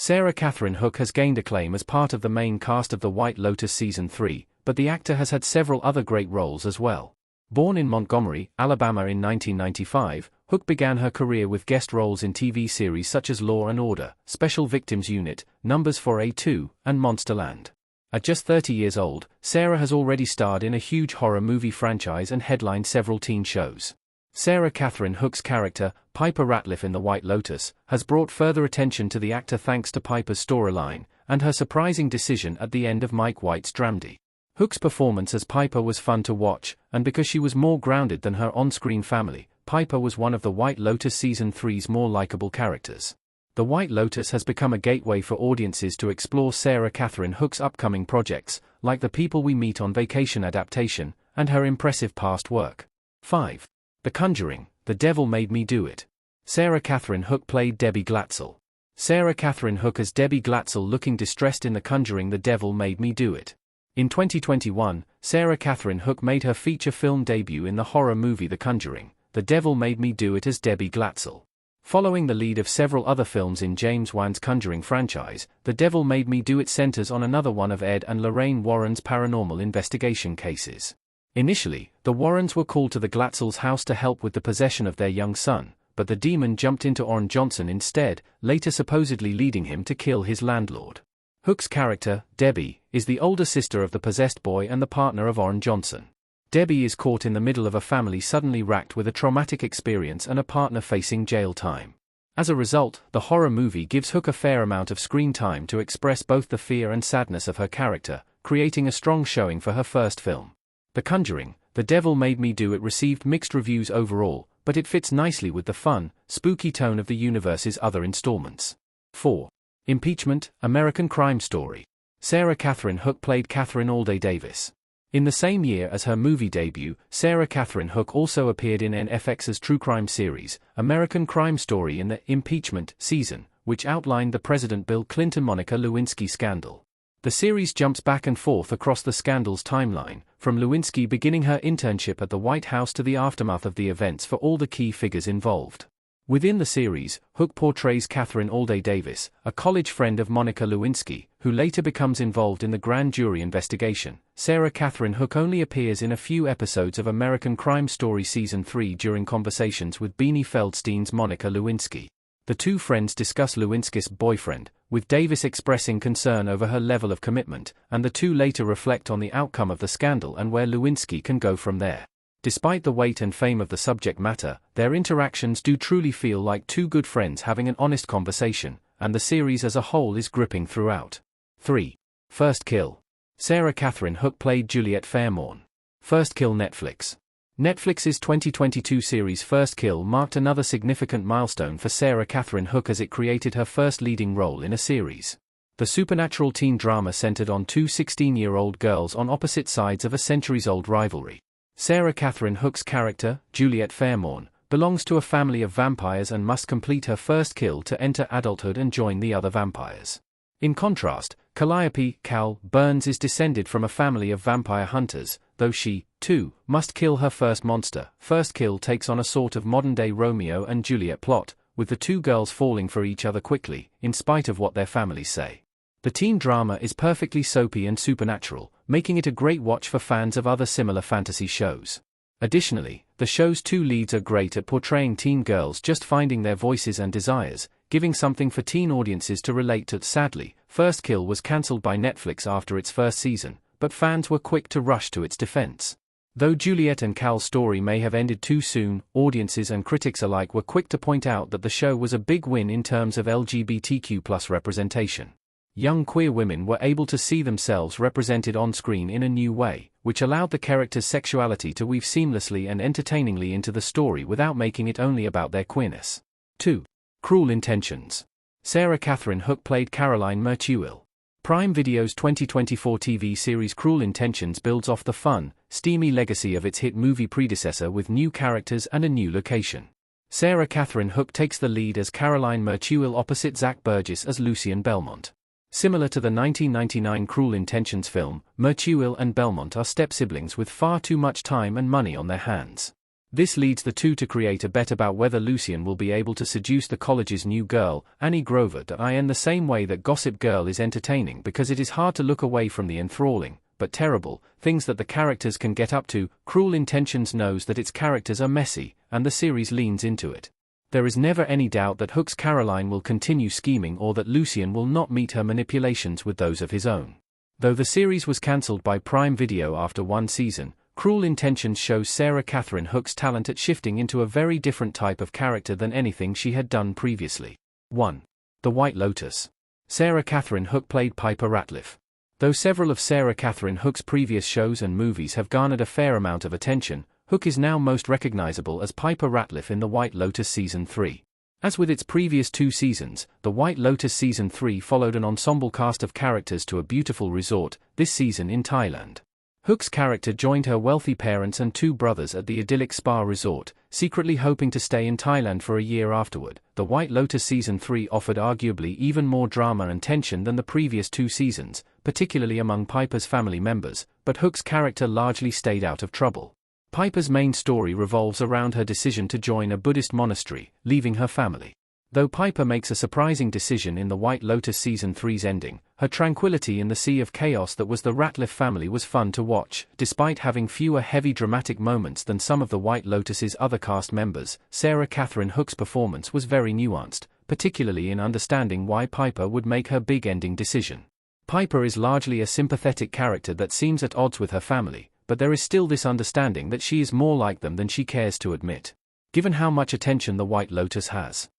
Sarah Catherine Hook has gained acclaim as part of the main cast of The White Lotus Season 3, but the actor has had several other great roles as well. Born in Montgomery, Alabama in 1995, Hook began her career with guest roles in TV series such as Law & Order, Special Victims Unit, Numbers 4A2, and Monsterland. At just 30 years old, Sarah has already starred in a huge horror movie franchise and headlined several teen shows. Sarah Catherine Hook's character, Piper Ratliff in The White Lotus, has brought further attention to the actor thanks to Piper's storyline, and her surprising decision at the end of Mike White's dramedy. Hook's performance as Piper was fun to watch, and because she was more grounded than her on-screen family, Piper was one of The White Lotus Season 3's more likable characters. The White Lotus has become a gateway for audiences to explore Sarah Catherine Hook's upcoming projects, like The People We Meet on Vacation adaptation, and her impressive past work. 5. The Conjuring, The Devil Made Me Do It. Sarah Catherine Hook played Debbie Glatzel. Sarah Catherine Hook as Debbie Glatzel looking distressed in The Conjuring The Devil Made Me Do It. In 2021, Sarah Catherine Hook made her feature film debut in the horror movie The Conjuring, The Devil Made Me Do It as Debbie Glatzel. Following the lead of several other films in James Wan's Conjuring franchise, The Devil Made Me Do It centers on another one of Ed and Lorraine Warren's paranormal investigation cases. Initially, the Warrens were called to the Glatzels' house to help with the possession of their young son, but the demon jumped into Orrin Johnson instead, later supposedly leading him to kill his landlord. Hook's character, Debbie, is the older sister of the possessed boy and the partner of Orrin Johnson. Debbie is caught in the middle of a family suddenly racked with a traumatic experience and a partner facing jail time. As a result, the horror movie gives Hook a fair amount of screen time to express both the fear and sadness of her character, creating a strong showing for her first film. The Conjuring, The Devil Made Me Do It received mixed reviews overall, but it fits nicely with the fun, spooky tone of the universe's other installments. 4. Impeachment, American Crime Story. Sarah Catherine Hook played Catherine Alday Davis. In the same year as her movie debut, Sarah Catherine Hook also appeared in FX's true crime series, American Crime Story in the Impeachment season, which outlined the President Bill Clinton-Monica Lewinsky scandal. The series jumps back and forth across the scandal's timeline, from Lewinsky beginning her internship at the White House to the aftermath of the events for all the key figures involved. Within the series, Hook portrays Catherine Alday Davis, a college friend of Monica Lewinsky, who later becomes involved in the grand jury investigation. Sarah Catherine Hook only appears in a few episodes of American Crime Story Season 3 during conversations with Beanie Feldstein's Monica Lewinsky. The two friends discuss Lewinsky's boyfriend, with Davis expressing concern over her level of commitment, and the two later reflect on the outcome of the scandal and where Lewinsky can go from there. Despite the weight and fame of the subject matter, their interactions do truly feel like two good friends having an honest conversation, and the series as a whole is gripping throughout. 3. First Kill. Sarah Catherine Hook played Juliet Fairmorn. First Kill Netflix. Netflix's 2022 series First Kill marked another significant milestone for Sarah Catherine Hook as it created her first leading role in a series. The supernatural teen drama centered on two 16-year-old girls on opposite sides of a centuries-old rivalry. Sarah Catherine Hook's character, Juliet Fairmorn, belongs to a family of vampires and must complete her first kill to enter adulthood and join the other vampires. In contrast, Calliope Cal Burns is descended from a family of vampire hunters, though she, too, must kill her first monster. First Kill takes on a sort of modern-day Romeo and Juliet plot, with the two girls falling for each other quickly, in spite of what their families say. The teen drama is perfectly soapy and supernatural, making it a great watch for fans of other similar fantasy shows. Additionally, the show's two leads are great at portraying teen girls just finding their voices and desires, giving something for teen audiences to relate to. Sadly, First Kill was cancelled by Netflix after its first season, but fans were quick to rush to its defense. Though Juliet and Cal's story may have ended too soon, audiences and critics alike were quick to point out that the show was a big win in terms of LGBTQ+ representation. Young queer women were able to see themselves represented on screen in a new way, which allowed the characters' sexuality to weave seamlessly and entertainingly into the story without making it only about their queerness. 2. Cruel Intentions. Sarah Catherine Hook played Caroline Mertuil. Prime Video's 2024 TV series Cruel Intentions builds off the fun, steamy legacy of its hit movie predecessor with new characters and a new location. Sarah Catherine Hook takes the lead as Caroline Mertuil opposite Zach Burgess as Lucien Belmont. Similar to the 1999 Cruel Intentions film, Mertuil and Belmont are step-siblings with far too much time and money on their hands. This leads the two to create a bet about whether Lucien will be able to seduce the college's new girl, Annie Grover, in the same way that Gossip Girl is entertaining because it is hard to look away from the enthralling, but terrible, things that the characters can get up to. Cruel Intentions knows that its characters are messy, and the series leans into it. There is never any doubt that Hook's Caroline will continue scheming or that Lucien will not meet her manipulations with those of his own. Though the series was cancelled by Prime Video after one season, Cruel Intentions shows Sarah Catherine Hook's talent at shifting into a very different type of character than anything she had done previously. 1. The White Lotus. Sarah Catherine Hook played Piper Ratliff. Though several of Sarah Catherine Hook's previous shows and movies have garnered a fair amount of attention, Hook is now most recognizable as Piper Ratliff in The White Lotus Season 3. As with its previous 2 seasons, The White Lotus Season 3 followed an ensemble cast of characters to a beautiful resort, this season in Thailand. Hook's character joined her wealthy parents and 2 brothers at the idyllic spa resort, secretly hoping to stay in Thailand for a year afterward. The White Lotus Season 3 offered arguably even more drama and tension than the previous 2 seasons, particularly among Piper's family members, but Hook's character largely stayed out of trouble. Piper's main story revolves around her decision to join a Buddhist monastery, leaving her family. Though Piper makes a surprising decision in The White Lotus Season 3's ending, her tranquility in the sea of chaos that was the Ratliff family was fun to watch. Despite having fewer heavy dramatic moments than some of The White Lotus's other cast members, Sarah Catherine Hook's performance was very nuanced, particularly in understanding why Piper would make her big ending decision. Piper is largely a sympathetic character that seems at odds with her family, but there is still this understanding that she is more like them than she cares to admit. Given how much attention The White Lotus has